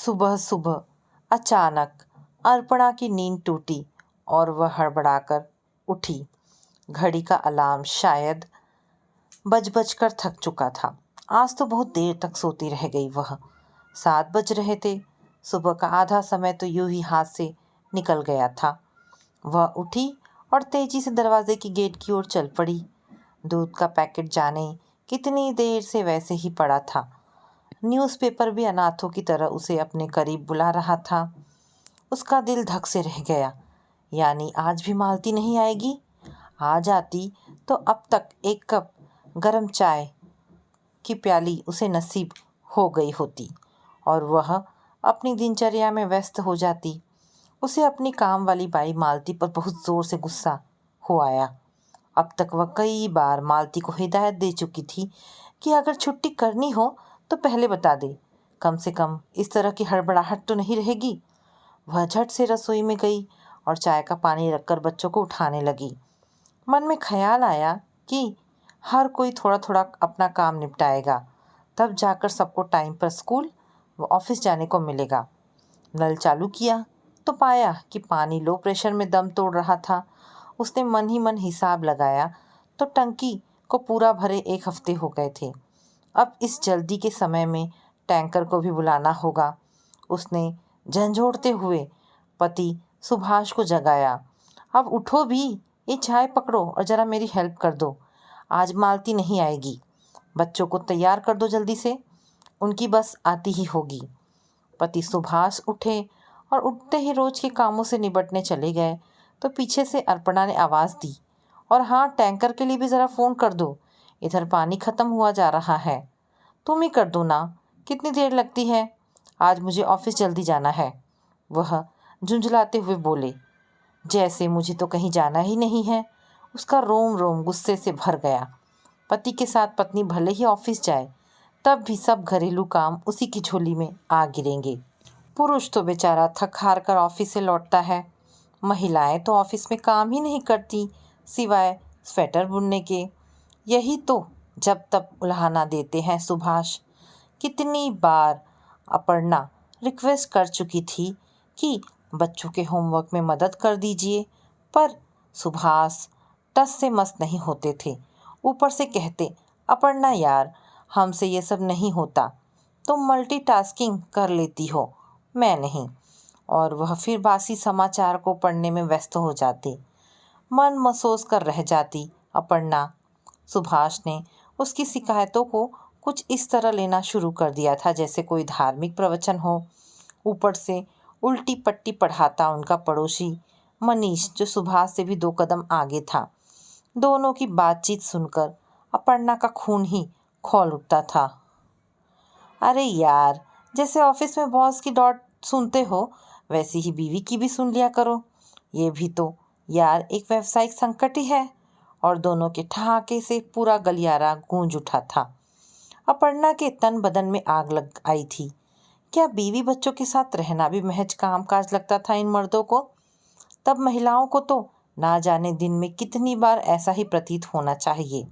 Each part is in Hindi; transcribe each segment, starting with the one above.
सुबह सुबह अचानक अर्पणा की नींद टूटी और वह हड़बड़ाकर उठी। घड़ी का अलार्म शायद बज बज कर थक चुका था। आज तो बहुत देर तक सोती रह गई वह। 7 बज रहे थे। सुबह का आधा समय तो यूं ही हाथ से निकल गया था। वह उठी और तेजी से दरवाजे की गेट की ओर चल पड़ी। दूध का पैकेट जाने कितनी देर से वैसे ही पड़ा था। न्यूज़पेपर भी अनाथों की तरह उसे अपने करीब बुला रहा था। उसका दिल धक से रह गया। यानी आज भी मालती नहीं आएगी। आ जाती तो अब तक एक कप गरम चाय की प्याली उसे नसीब हो गई होती और वह अपनी दिनचर्या में व्यस्त हो जाती। उसे अपनी काम वाली बाई मालती पर बहुत ज़ोर से गुस्सा हो आया। अब तक वह कई बार मालती को हिदायत दे चुकी थी कि अगर छुट्टी करनी हो तो पहले बता दे, कम से कम इस तरह की हड़बड़ाहट तो नहीं रहेगी। वह झट से रसोई में गई और चाय का पानी रखकर बच्चों को उठाने लगी। मन में ख्याल आया कि हर कोई थोड़ा थोड़ा अपना काम निपटाएगा, तब जाकर सबको टाइम पर स्कूल व ऑफिस जाने को मिलेगा। नल चालू किया तो पाया कि पानी लो प्रेशर में दम तोड़ रहा था। उसने मन ही मन हिसाब लगाया तो टंकी को पूरा भरे 1 हफ्ते हो गए थे। अब इस जल्दी के समय में टैंकर को भी बुलाना होगा। उसने झंझोड़ते हुए पति सुभाष को जगाया। अब उठो भी, ये चाय पकड़ो और ज़रा मेरी हेल्प कर दो। आज मालती नहीं आएगी। बच्चों को तैयार कर दो जल्दी से, उनकी बस आती ही होगी। पति सुभाष उठे और उठते ही रोज के कामों से निपटने चले गए तो पीछे से अर्पणा ने आवाज़ दी, और हाँ, टैंकर के लिए भी ज़रा फ़ोन कर दो, इधर पानी ख़त्म हुआ जा रहा है। तुम ही कर दो ना, कितनी देर लगती है, आज मुझे ऑफिस जल्दी जाना है। वह झुंझलाते हुए बोले, जैसे मुझे तो कहीं जाना ही नहीं है। उसका रोम रोम गुस्से से भर गया। पति के साथ पत्नी भले ही ऑफिस जाए, तब भी सब घरेलू काम उसी की झोली में आ गिरेंगे। पुरुष तो बेचारा थक हार कर ऑफिस से लौटता है। महिलाएं तो ऑफिस में काम ही नहीं करती सिवाय स्वेटर बुनने के। यही तो जब तब उल्हाना देते हैं सुभाष। कितनी बार अपर्णा रिक्वेस्ट कर चुकी थी कि बच्चों के होमवर्क में मदद कर दीजिए, पर सुभाष टस से मस नहीं होते थे। ऊपर से कहते, अपर्णा यार, हमसे ये सब नहीं होता, तुम मल्टीटास्किंग कर लेती हो, मैं नहीं। और वह फिर बासी समाचार को पढ़ने में व्यस्त हो जाती। मन महसूस कर रह जाती अपर्णा। सुभाष ने उसकी शिकायतों को कुछ इस तरह लेना शुरू कर दिया था जैसे कोई धार्मिक प्रवचन हो। ऊपर से उल्टी पट्टी पढ़ाता उनका पड़ोसी मनीष, जो सुभाष से भी 2 कदम आगे था। दोनों की बातचीत सुनकर अपर्णा का खून ही खौल उठता था। अरे यार, जैसे ऑफिस में बॉस की डांट सुनते हो, वैसी ही बीवी की भी सुन लिया करो। ये भी तो यार एक व्यावसायिक संकट ही है। और दोनों के ठहाके से पूरा गलियारा गूंज उठा था। अपर्णा के तन बदन में आग लग आई थी। क्या बीवी बच्चों के साथ रहना भी महज कामकाज लगता था इन मर्दों को? तब महिलाओं को तो ना जाने दिन में कितनी बार ऐसा ही प्रतीत होना चाहिए।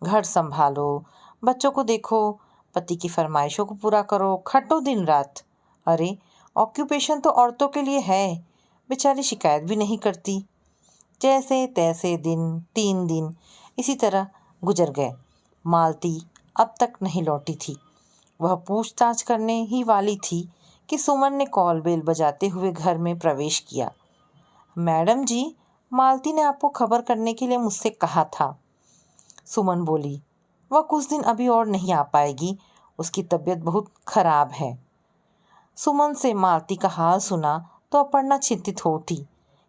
घर संभालो, बच्चों को देखो, पति की फरमाइशों को पूरा करो, खटो दिन रात। अरे, ऑक्यूपेशन तो औरतों के लिए है। बेचारी शिकायत भी नहीं करती। जैसे तैसे 3 दिन इसी तरह गुजर गए। मालती अब तक नहीं लौटी थी। वह पूछताछ करने ही वाली थी कि सुमन ने कॉल बेल बजाते हुए घर में प्रवेश किया। मैडम जी, मालती ने आपको खबर करने के लिए मुझसे कहा था। सुमन बोली, वह कुछ दिन अभी और नहीं आ पाएगी, उसकी तबीयत बहुत खराब है। सुमन से मालती का हाल सुना तो अपर्णा चिंतित हो उठी।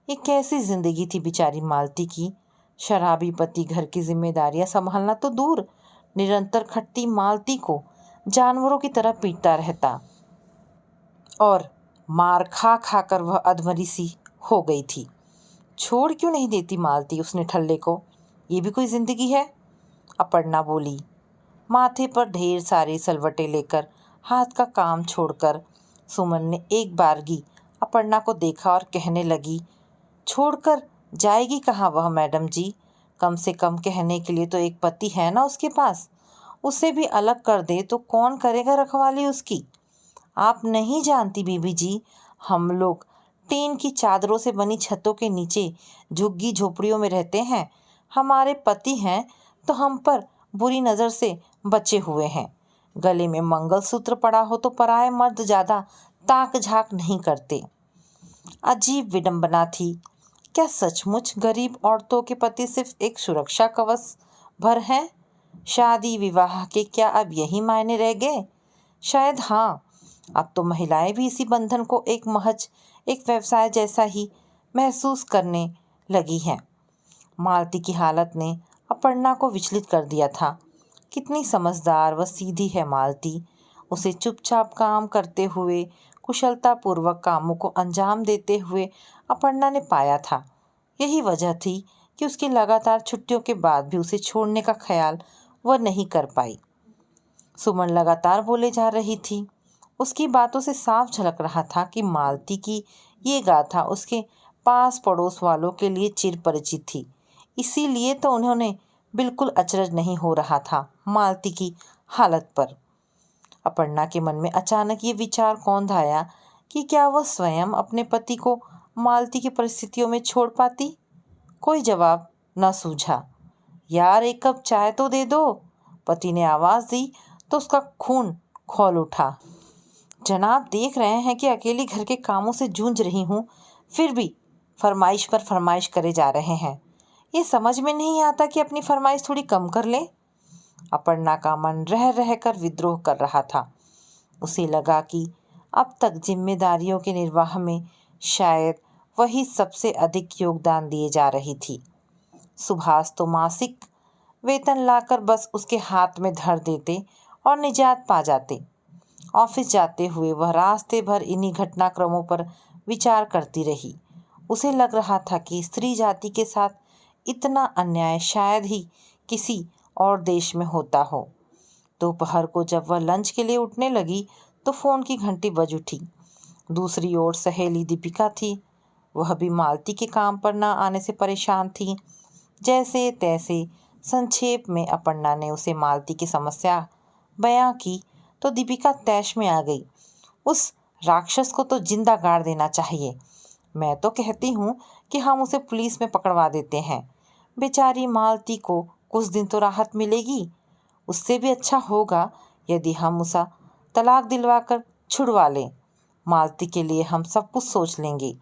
ये कैसी जिंदगी थी बेचारी मालती की। शराबी पति घर की जिम्मेदारियां संभालना तो दूर, निरंतर खटती मालती को जानवरों की तरह पीटता रहता और मार खा खा कर वह अधमरी सी हो गई थी। छोड़ क्यों नहीं देती मालती उसने ठल्ले को? ये भी कोई जिंदगी है? अपर्णा बोली। माथे पर ढेर सारे सलवटे लेकर हाथ का काम छोड़कर सुमन ने एक बारगी अपर्णा को देखा और कहने लगी, छोड़कर जाएगी कहाँ वह मैडम जी? कम से कम कहने के लिए तो एक पति है ना उसके पास। उसे भी अलग कर दे तो कौन करेगा रखवाली उसकी? आप नहीं जानती बीबी जी, हम लोग टीन की चादरों से बनी छतों के नीचे झुग्गी झोपड़ियों में रहते हैं। हमारे पति हैं तो हम पर बुरी नज़र से बचे हुए हैं। गले में मंगलसूत्र पड़ा हो तो पराये मर्द ज़्यादा ताक झाक नहीं करते। अजीब विडंबना थी। क्या सचमुच गरीब औरतों के पति सिर्फ एक सुरक्षा कवच भर हैं? शादी विवाह के क्या अब यही मायने रह गए? शायद हाँ। अब तो महिलाएं भी इसी बंधन को एक महज एक व्यवसाय जैसा ही महसूस करने लगी हैं। मालती की हालत ने अपर्णा को विचलित कर दिया था। कितनी समझदार व सीधी है मालती। उसे चुपचाप काम करते हुए, कुशलतापूर्वक कामों को अंजाम देते हुए अपर्णा ने पाया था। यही वजह थी कि उसकी लगातार छुट्टियों के बाद भी उसे छोड़ने का ख्याल वह नहीं कर पाई। सुमन लगातार बोले जा रही थी। उसकी बातों से साफ झलक रहा था कि मालती की ये गाथा उसके पास पड़ोस वालों के लिए चिर परिचित थी। इसीलिए तो उन्होंने बिल्कुल अचरज नहीं हो रहा था मालती की हालत पर। अपर्णा के मन में अचानक ये विचार कौंध आया कि क्या वह स्वयं अपने पति को मालती की परिस्थितियों में छोड़ पाती। कोई जवाब न सूझा। यार, एक कप चाय तो दे दो, पति ने आवाज़ दी तो उसका खून खौल उठा। जनाब देख रहे हैं कि अकेली घर के कामों से जूझ रही हूँ, फिर भी फरमाइश पर फरमाइश करे जा रहे हैं। ये समझ में नहीं आता कि अपनी फरमाइश थोड़ी कम कर लें। अपर्णा का मन रह रह कर विद्रोह कर रहा था। उसे लगा कि अब तक जिम्मेदारियों के निर्वाह में शायद वही सबसे अधिक योगदान दिए जा रही थी। सुभाष तो मासिक वेतन लाकर बस उसके हाथ में धर देते और निजात पा जाते। ऑफिस जाते हुए वह रास्ते भर इन्हीं घटनाक्रमों पर विचार करती रही। उसे लग रहा था कि स्त्री जाति के साथ इतना अन्याय शायद ही किसी और देश में होता हो। दोपहर को जब वह लंच के लिए उठने लगी तो फ़ोन की घंटी बज उठी। दूसरी ओर सहेली दीपिका थी। वह भी मालती के काम पर न आने से परेशान थी। जैसे तैसे संक्षेप में अपर्णा ने उसे मालती की समस्या बयां की तो दीपिका तैश में आ गई। उस राक्षस को तो जिंदा गाड़ देना चाहिए। मैं तो कहती हूँ कि हम उसे पुलिस में पकड़वा देते हैं। बेचारी मालती को कुछ दिन तो राहत मिलेगी। उससे भी अच्छा होगा यदि हम उसे तलाक दिलवाकर छुड़वा लें। मालती के लिए हम सब कुछ सोच लेंगे।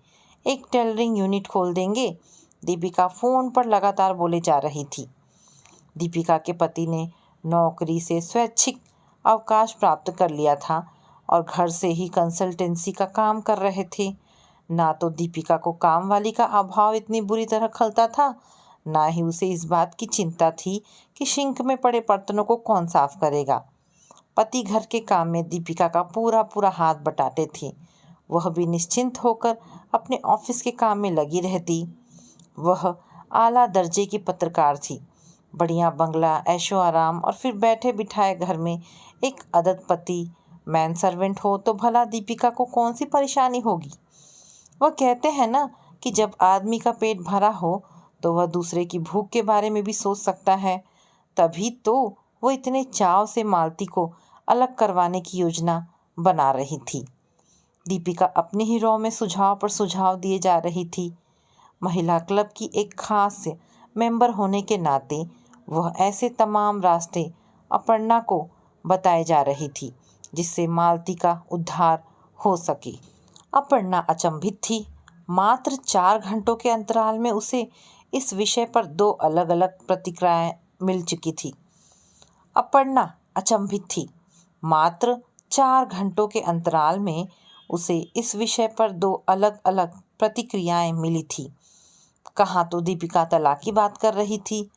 एक टेलरिंग यूनिट खोल देंगे। दीपिका फ़ोन पर लगातार बोले जा रही थी। दीपिका के पति ने नौकरी से स्वैच्छिक अवकाश प्राप्त कर लिया था और घर से ही कंसल्टेंसी का काम कर रहे थे। ना तो दीपिका को काम वाली का अभाव इतनी बुरी तरह खलता था, ना ही उसे इस बात की चिंता थी कि सिंक में पड़े बर्तनों को कौन साफ करेगा। पति घर के काम में दीपिका का पूरा पूरा हाथ बटाते थे। वह भी निश्चिंत होकर अपने ऑफिस के काम में लगी रहती। वह आला दर्जे की पत्रकार थी। बढ़िया बंगला, ऐशो आराम और फिर बैठे बिठाए घर में एक अददपति मैन सर्वेंट हो तो भला दीपिका को कौन सी परेशानी होगी। वह कहते हैं ना कि जब आदमी का पेट भरा हो तो वह दूसरे की भूख के बारे में भी सोच सकता है। तभी तो वो इतने चाव से मालती को अलग करवाने की योजना बना रही थी। दीपिका अपने ही रॉ में सुझाव पर सुझाव दिए जा रही थी। महिला क्लब की एक खास मेंबर होने के नाते वह ऐसे तमाम रास्ते अपर्णा को बताए जा रही थी जिससे मालती का उद्धार हो सके। अपर्णा अचंभित थी। मात्र 4 घंटों के अंतराल में उसे इस विषय पर 2 अलग अलग प्रतिक्रियाएं मिल चुकी थी। अपर्णा अचंभित थी। मात्र 4 घंटों के अंतराल में उसे इस विषय पर 2 अलग अलग प्रतिक्रियाएं मिली थी। कहाँ तो दीपिका तलाक की बात कर रही थी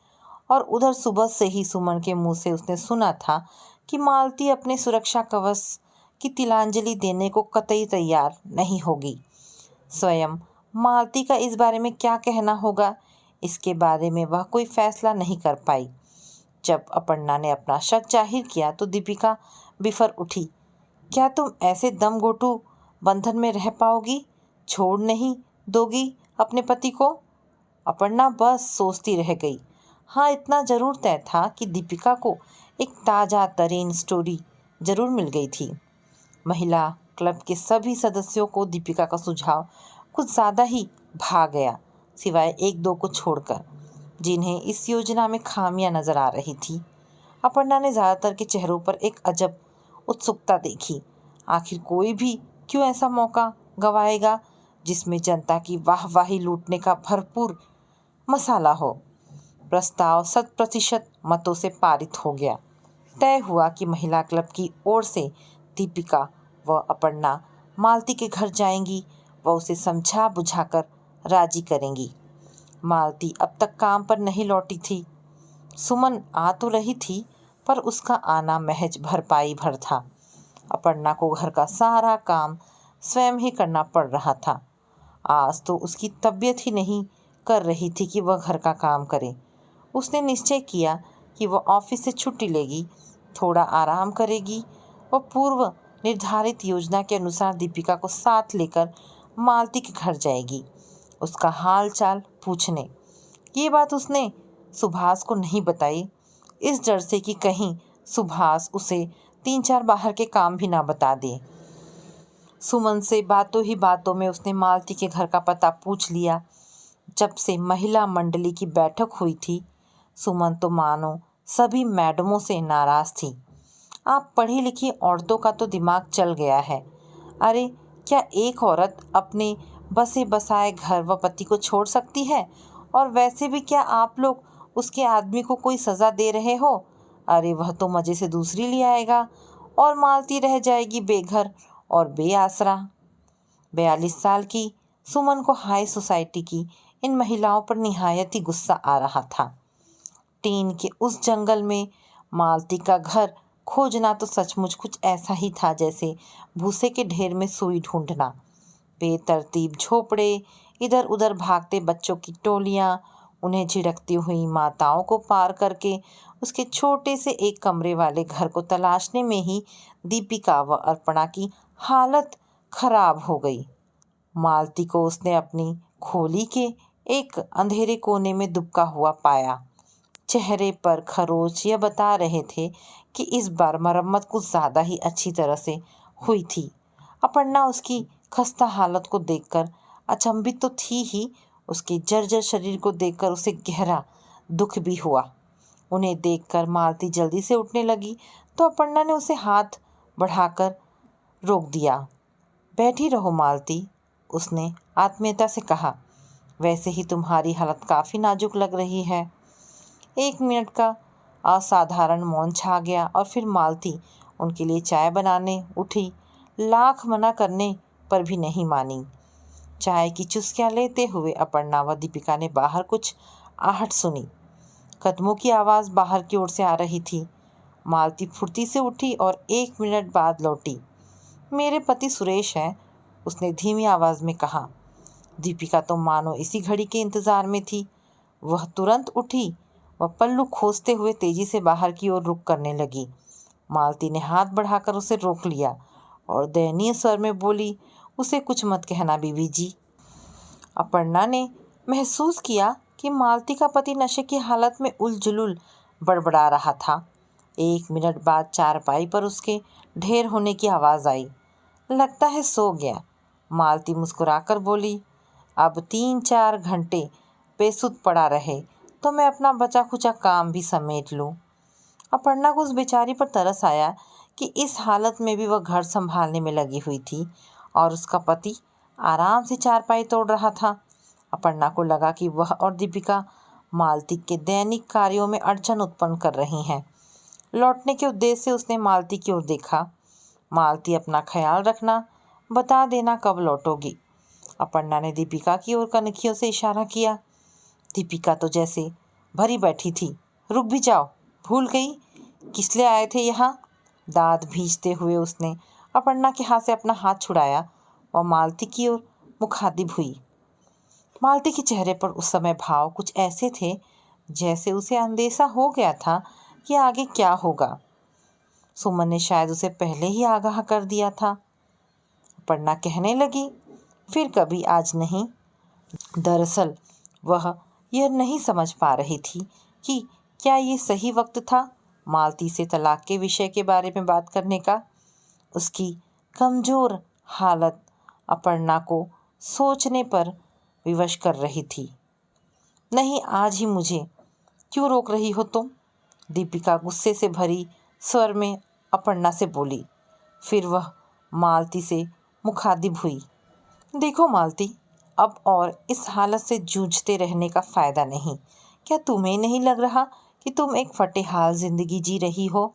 और उधर सुबह से ही सुमन के मुंह से उसने सुना था कि मालती अपने सुरक्षा कवच की तिलांजलि देने को कतई तैयार नहीं होगी। स्वयं मालती का इस बारे में क्या कहना होगा, इसके बारे में वह कोई फैसला नहीं कर पाई। जब अपर्णा ने अपना शक जाहिर किया तो दीपिका बिफर उठी। क्या तुम ऐसे दम घोटू बंधन में रह पाओगी? छोड़ नहीं दोगी अपने पति को? अपर्णा बस सोचती रह गई। हाँ, इतना ज़रूर तय था कि दीपिका को एक ताज़ा तरीन स्टोरी ज़रूर मिल गई थी। महिला क्लब के सभी सदस्यों को दीपिका का सुझाव कुछ ज़्यादा ही भा गया, सिवाय एक दो को छोड़कर, जिन्हें इस योजना में खामियां नजर आ रही थी। अपर्णा ने ज़्यादातर के चेहरों पर एक अजब उत्सुकता देखी। आखिर कोई भी क्यों ऐसा मौका गवाएगा जिसमें जनता की वाहवाही लूटने का भरपूर मसाला हो। प्रस्ताव 100% मतों से पारित हो गया। तय हुआ कि महिला क्लब की ओर से दीपिका व अपर्णा मालती के घर जाएंगी व उसे समझा बुझाकर राजी करेंगी। मालती अब तक काम पर नहीं लौटी थी। सुमन आ तो रही थी, पर उसका आना महज भरपाई भर था। अपर्णा को घर का सारा काम स्वयं ही करना पड़ रहा था। आज तो उसकी तबीयत ही नहीं कर रही थी कि वह घर का काम करे। उसने निश्चय किया कि वह ऑफिस से छुट्टी लेगी, थोड़ा आराम करेगी व पूर्व निर्धारित योजना के अनुसार दीपिका को साथ लेकर मालती के घर जाएगी, उसका हाल चाल पूछने। ये बात उसने सुभाष को नहीं बताई, इस डर से कि कहीं सुभाष उसे 3-4 बाहर के काम भी ना बता दे। सुमन से बातों ही बातों में उसने मालती के घर का पता पूछ लिया। जब से महिला मंडली की बैठक हुई थी, सुमन तो मानो सभी मैडमों से नाराज थी। आप पढ़ी लिखी औरतों का तो दिमाग चल गया है। अरे क्या एक औरत अपने बसे बसाए घर व पति को छोड़ सकती है? और वैसे भी क्या आप लोग उसके आदमी को कोई सज़ा दे रहे हो? अरे वह तो मज़े से दूसरी ले आएगा और मालती रह जाएगी बेघर और बेआसरा। 42 साल की सुमन को हाई सोसाइटी की इन महिलाओं पर निहायत ही गुस्सा आ रहा था। टीन के उस जंगल में मालती का घर खोजना तो सचमुच कुछ ऐसा ही था जैसे भूसे के ढेर में सुई ढूंढना। बेतरतीब झोपड़े, इधर उधर भागते बच्चों की टोलियां, उन्हें झिड़कती हुई माताओं को पार करके उसके छोटे से एक कमरे वाले घर को तलाशने में ही दीपिका व अर्पणा की हालत खराब हो गई। मालती को उसने अपनी खोली के एक अंधेरे कोने में दुबका हुआ पाया। चेहरे पर खरोच यह बता रहे थे कि इस बार मरम्मत कुछ ज़्यादा ही अच्छी तरह से हुई थी। अपर्णा उसकी खस्ता हालत को देखकर अचंभित तो थी ही, उसके जर्जर शरीर को देखकर उसे गहरा दुख भी हुआ। उन्हें देखकर मालती जल्दी से उठने लगी तो अपर्णा ने उसे हाथ बढ़ाकर रोक दिया। बैठी रहो मालती, उसने आत्मीयता से कहा। वैसे ही तुम्हारी हालत काफ़ी नाजुक लग रही है। 1 मिनट का असाधारण मौन छा गया और फिर मालती उनके लिए चाय बनाने उठी। लाख मना करने पर भी नहीं मानी। चाय की चुस्कियां लेते हुए अपर्णा व दीपिका ने बाहर कुछ आहट सुनी। कदमों की आवाज़ बाहर की ओर से आ रही थी। मालती फुर्ती से उठी और 1 मिनट बाद लौटी। मेरे पति सुरेश हैं, उसने धीमी आवाज़ में कहा। दीपिका तो मानो इसी घड़ी के इंतज़ार में थी। वह तुरंत उठी व पल्लू खोसते हुए तेजी से बाहर की ओर रुख करने लगी। मालती ने हाथ बढ़ाकर उसे रोक लिया और दयनीय स्वर में बोली, उसे कुछ मत कहना बीवी जी। अपर्णा ने महसूस किया कि मालती का पति नशे की हालत में उलझुल बड़बड़ा रहा था। 1 मिनट बाद चारपाई पर उसके ढेर होने की आवाज़ आई। लगता है सो गया। मालती मुस्कुराकर बोली, अब 3-4 घंटे बेसुध पड़ा रहे तो मैं अपना बचा खुचा काम भी समेट लूँ। अपर्णा को उस बेचारी पर तरस आया कि इस हालत में भी वह घर संभालने में लगी हुई थी और उसका पति आराम से चारपाई तोड़ रहा था। अपर्णा को लगा कि वह और दीपिका मालती के दैनिक कार्यों में अड़चन उत्पन्न कर रही हैं। लौटने के उद्देश्य से उसने मालती की ओर देखा। मालती, अपना ख्याल रखना, बता देना कब लौटोगी। अपर्णा ने दीपिका की ओर कनखियों से इशारा किया। दीपिका तो जैसे भरी बैठी थी। रुक भी जाओ, भूल गई किस लिए आए थे यहाँ? दांत भींचते हुए उसने अपर्णा के हाथ से अपना हाथ छुड़ाया और मालती की ओर मुखातिब हुई। मालती के चेहरे पर उस समय भाव कुछ ऐसे थे जैसे उसे अंदेशा हो गया था कि आगे क्या होगा। सुमन ने शायद उसे पहले ही आगाह कर दिया था। अपर्णा कहने लगी, फिर कभी आज नहीं। दरअसल वह यह नहीं समझ पा रही थी कि क्या ये सही वक्त था मालती से तलाक के विषय के बारे में बात करने का। उसकी कमज़ोर हालत अपर्णा को सोचने पर विवश कर रही थी। नहीं, आज ही मुझे क्यों रोक रही हो तुम? दीपिका गुस्से से भरी स्वर में अपर्णा से बोली। फिर वह मालती से मुखातिब हुई। देखो मालती, अब और इस हालत से जूझते रहने का फायदा नहीं। क्या तुम्हें नहीं लग रहा कि तुम एक फटेहाल जिंदगी जी रही हो?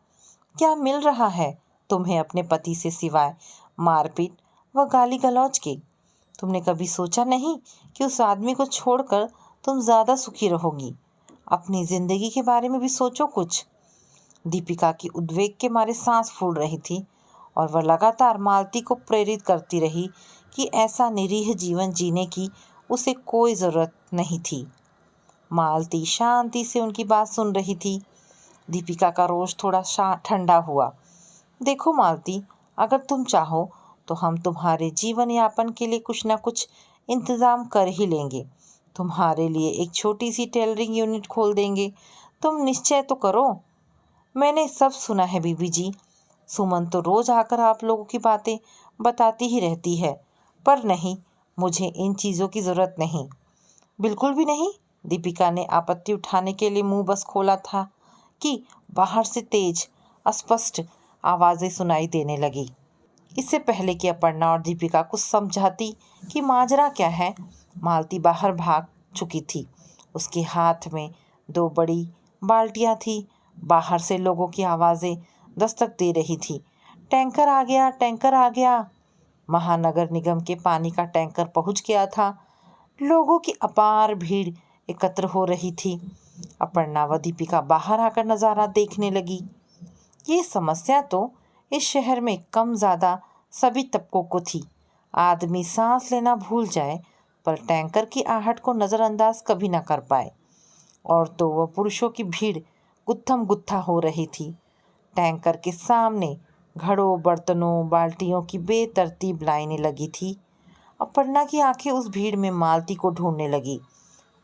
क्या मिल रहा है तुम्हें अपने पति से सिवाय मारपीट व गाली गलौज के? तुमने कभी सोचा नहीं कि उस आदमी को छोड़कर तुम ज़्यादा सुखी रहोगी? अपनी ज़िंदगी के बारे में भी सोचो कुछ। दीपिका की उद्वेग के मारे सांस फूल रही थी और वह लगातार मालती को प्रेरित करती रही कि ऐसा निरीह जीवन जीने की उसे कोई ज़रूरत नहीं थी। मालती शांति से उनकी बात सुन रही थी। दीपिका का रोष थोड़ा ठंडा हुआ। देखो मालती, अगर तुम चाहो तो हम तुम्हारे जीवन यापन के लिए कुछ ना कुछ इंतज़ाम कर ही लेंगे। तुम्हारे लिए एक छोटी सी टेलरिंग यूनिट खोल देंगे। तुम निश्चय तो करो। मैंने सब सुना है बीबी जी। सुमन तो रोज़ आकर आप लोगों की बातें बताती ही रहती है। पर नहीं, मुझे इन चीज़ों की ज़रूरत नहीं। बिल्कुल भी नहीं। दीपिका ने आपत्ति उठाने के लिए मुंह बस खोला था कि बाहर से तेज अस्पष्ट आवाज़ें सुनाई देने लगी। इससे पहले कि अपर्णा और दीपिका कुछ समझाती कि माजरा क्या है, मालती बाहर भाग चुकी थी। उसके हाथ में 2 बड़ी बाल्टियां थी। बाहर से लोगों की आवाज़ें दस्तक दे रही थी। टैंकर आ गया, टैंकर आ गया। महानगर निगम के पानी का टैंकर पहुंच गया था। लोगों की अपार भीड़ एकत्र हो रही थी। अपर्णा व दीपिका बाहर आकर नज़ारा देखने लगी। ये समस्या तो इस शहर में कम ज़्यादा सभी तबकों को थी। आदमी सांस लेना भूल जाए पर टैंकर की आहट को नज़रअंदाज कभी ना कर पाए। और तो वह पुरुषों की भीड़ गुत्थम गुत्था हो रही थी। टैंकर के सामने घड़ों, बर्तनों, बाल्टियों की बेतरतीब लाइनें लगी थी। अपर्णा की आंखें उस भीड़ में मालती को ढूंढने लगी।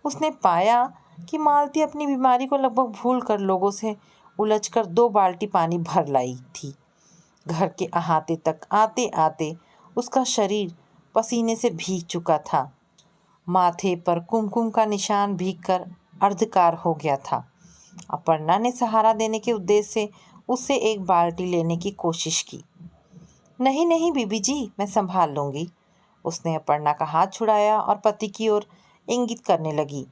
उसने पाया कि मालती अपनी बीमारी को लगभग भूल कर लोगों से उलझकर 2 बाल्टी पानी भर लाई थी। घर के अहाते तक आते आते उसका शरीर पसीने से भीग चुका था। माथे पर कुमकुम का निशान भीगकर अर्धकार हो गया था। अपर्णा ने सहारा देने के उद्देश्य से उससे एक बाल्टी लेने की कोशिश की। नहीं नहीं बीबी जी, मैं संभाल लूँगी। उसने अपर्णा का हाथ छुड़ाया और पति की ओर इंगित करने लगी।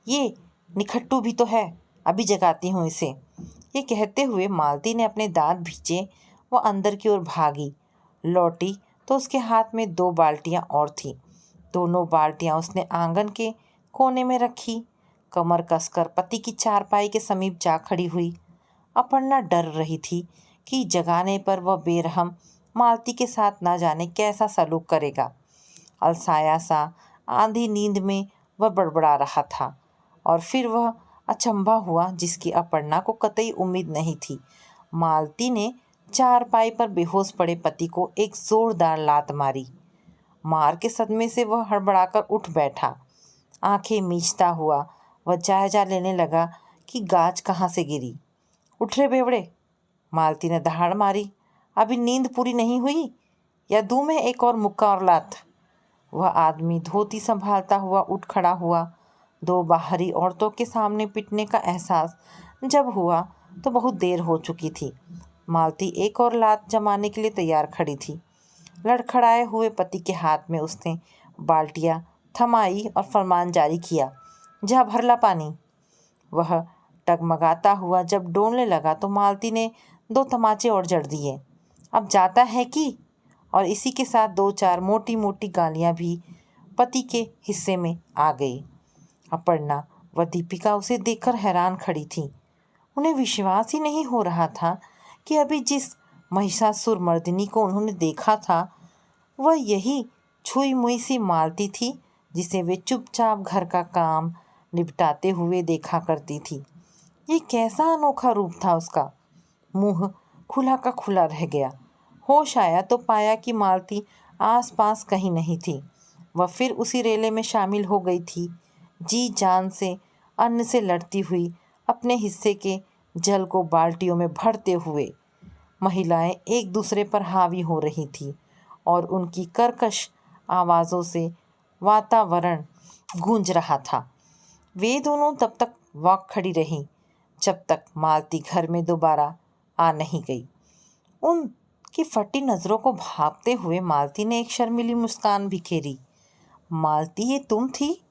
ये निखट्टू भी तो है, अभी जगाती हूँ इसे। ये कहते हुए मालती ने अपने दांत भींचे व अंदर की ओर भागी। लौटी तो उसके हाथ में 2 बाल्टियाँ और थीं। दोनों बाल्टियाँ उसने आंगन के कोने में रखी। कमर कसकर पति की चारपाई के समीप जा खड़ी हुई। अपर्णा डर रही थी कि जगाने पर वह बेरहम मालती के साथ ना जाने कैसा सलूक करेगा। अलसाया सा आंधी नींद में वह बड़बड़ा रहा था। और फिर वह अचंभा हुआ जिसकी अपर्णा को कतई उम्मीद नहीं थी। मालती ने चारपाई पर बेहोश पड़े पति को एक जोरदार लात मारी। मार के सदमे से वह हड़बड़ाकर उठ बैठा। आंखें मीचता हुआ वह जायजा लेने लगा कि गाज कहाँ से गिरी। उठ रे बेवड़े, मालती ने दहाड़ मारी। अभी नींद पूरी नहीं हुई, या दूं मैं एक और मुक्का और लात? वह आदमी धोती संभालता हुआ उठ खड़ा हुआ। 2 बाहरी औरतों के सामने पिटने का एहसास जब हुआ तो बहुत देर हो चुकी थी। मालती एक और लात जमाने के लिए तैयार खड़ी थी। लड़खड़ाए हुए पति के हाथ में उसने बाल्टियाँ थमाई और फरमान जारी किया, जा भरला पानी। वह टगमगाता हुआ जब डोलने लगा तो मालती ने 2 तमाचे और जड़ दिए। अब जाता है कि? और इसी के साथ 2-4 मोटी मोटी गालियाँ भी पति के हिस्से में आ गई। अपर्णा व दीपिका उसे देखकर हैरान खड़ी थीं। उन्हें विश्वास ही नहीं हो रहा था कि अभी जिस महिषासुर मर्दिनी को उन्होंने देखा था वह यही छुई मुई सी मालती थी जिसे वे चुपचाप घर का काम निपटाते हुए देखा करती थी। ये कैसा अनोखा रूप था उसका। मुंह खुला का खुला रह गया। होश आया तो पाया कि मालती आसपास कहीं नहीं थी। वह फिर उसी रेले में शामिल हो गई थी, जी जान से अन्न से लड़ती हुई, अपने हिस्से के जल को बाल्टियों में भरते हुए। महिलाएं एक दूसरे पर हावी हो रही थी और उनकी कर्कश आवाज़ों से वातावरण गूंज रहा था। वे दोनों तब तक वॉक खड़ी रहीं जब तक मालती घर में दोबारा आ नहीं गई। उनकी फटी नज़रों को भांपते हुए मालती ने एक शर्मीली मुस्कान बिखेरी। मालती, ये तुम थी?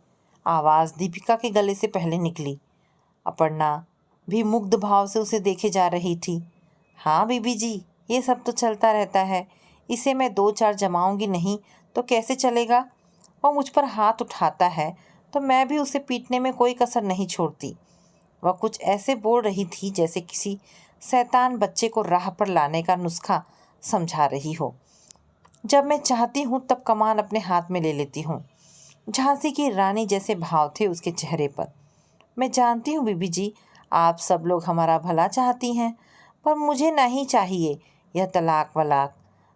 आवाज़ दीपिका के गले से पहले निकली। अपर्णा भी मुग्ध भाव से उसे देखे जा रही थी। हाँ बीबी जी, ये सब तो चलता रहता है। इसे मैं 2-4 जमाऊंगी नहीं तो कैसे चलेगा? वो मुझ पर हाथ उठाता है तो मैं भी उसे पीटने में कोई कसर नहीं छोड़ती। वह कुछ ऐसे बोल रही थी जैसे किसी शैतान बच्चे को राह पर लाने का नुस्खा समझा रही हो। जब मैं चाहती हूँ तब कमान अपने हाथ में ले लेती हूँ। झांसी की रानी जैसे भाव थे उसके चेहरे पर। मैं जानती हूँ बीबी जी, आप सब लोग हमारा भला चाहती हैं, पर मुझे नहीं चाहिए यह तलाक वलाक।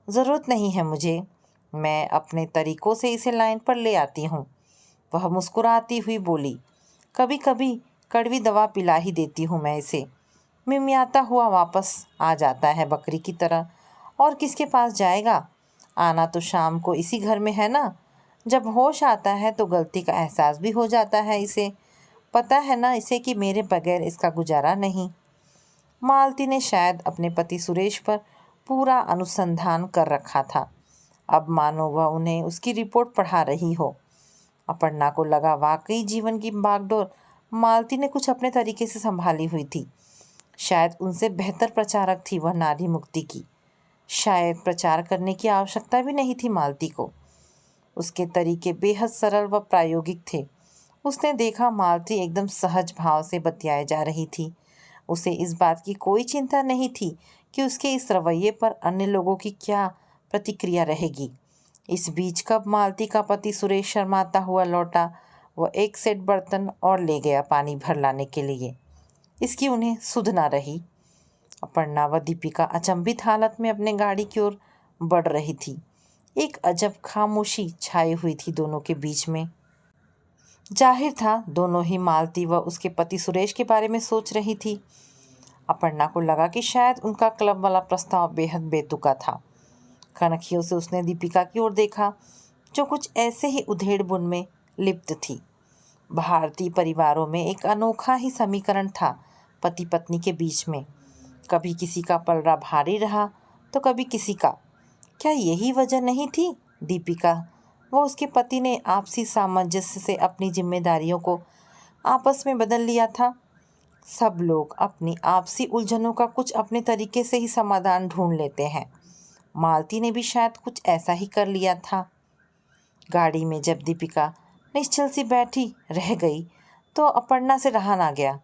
ज़रूरत नहीं है मुझे। मैं अपने तरीक़ों से इसे लाइन पर ले आती हूँ। वह मुस्कुराती हुई बोली। कभी कभी कड़वी दवा पिला ही देती हूँ मैं इसे। मिमियाता हुआ वापस आ जाता है बकरी की तरह। और किसके पास जाएगा? आना तो शाम को इसी घर में है ना। जब होश आता है तो गलती का एहसास भी हो जाता है इसे। पता है ना इसे कि मेरे बगैर इसका गुजारा नहीं। मालती ने शायद अपने पति सुरेश पर पूरा अनुसंधान कर रखा था। अब मानो वह उन्हें उसकी रिपोर्ट पढ़ा रही हो। अपर्णा को लगा वाकई जीवन की बागडोर मालती ने कुछ अपने तरीके से संभाली हुई थी। शायद उनसे बेहतर प्रचारक थी वह नारी मुक्ति की। शायद प्रचार करने की आवश्यकता भी नहीं थी मालती को। उसके तरीके बेहद सरल व प्रायोगिक थे। उसने देखा मालती एकदम सहज भाव से बतियाए जा रही थी। उसे इस बात की कोई चिंता नहीं थी कि उसके इस रवैये पर अन्य लोगों की क्या प्रतिक्रिया रहेगी। इस बीच कब मालती का पति सुरेश शर्माता हुआ लौटा, वह एक सेट बर्तन और ले गया पानी भर लाने के लिए। इसकी उन्हें सुध ना रही। अपर्णा व दीपिका अचंभित हालत में अपने गाड़ी की ओर बढ़ रही थी। एक अजब खामोशी छाई हुई थी दोनों के बीच में। जाहिर था दोनों ही मालती व उसके पति सुरेश के बारे में सोच रही थी। अपर्णा को लगा कि शायद उनका क्लब वाला प्रस्ताव बेहद बेतुका था। कनखियों से उसने दीपिका की ओर देखा, जो कुछ ऐसे ही उधेड़-बुन में लिप्त थी। भारतीय परिवारों में एक अनोखा ही समीकरण था पति पत्नी के बीच में। कभी किसी का पलड़ा भारी रहा तो कभी किसी का। क्या यही वजह नहीं थी दीपिका व उसके पति ने आपसी सामंजस्य से अपनी जिम्मेदारियों को आपस में बदल लिया था? सब लोग अपनी आपसी उलझनों का कुछ अपने तरीके से ही समाधान ढूंढ लेते हैं। मालती ने भी शायद कुछ ऐसा ही कर लिया था। गाड़ी में जब दीपिका निश्चल सी बैठी रह गई तो अपर्णा से रहा ना गया।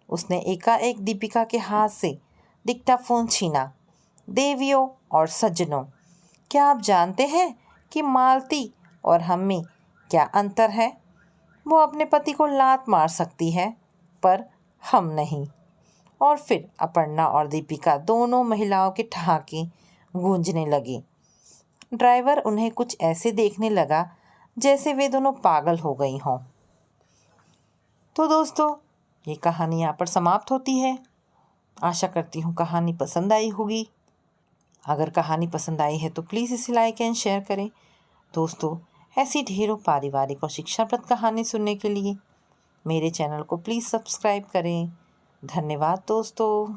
उसने एकाएक दीपिका के हाथ से डिक्टाफोन छीना। देवियों और सज्जनों, क्या आप जानते हैं कि मालती और हम में क्या अंतर है? वो अपने पति को लात मार सकती है, पर हम नहीं। और फिर अपर्णा और दीपिका दोनों महिलाओं के ठहाके गूंजने लगे। ड्राइवर उन्हें कुछ ऐसे देखने लगा जैसे वे दोनों पागल हो गई हों। तो दोस्तों, ये कहानी यहाँ पर समाप्त होती है। आशा करती हूँ कहानी पसंद आई होगी। अगर कहानी पसंद आई है तो प्लीज़ इसे लाइक एंड शेयर करें। दोस्तों, ऐसी ढेरों पारिवारिक और शिक्षाप्रद कहानी सुनने के लिए मेरे चैनल को प्लीज़ सब्सक्राइब करें। धन्यवाद दोस्तों।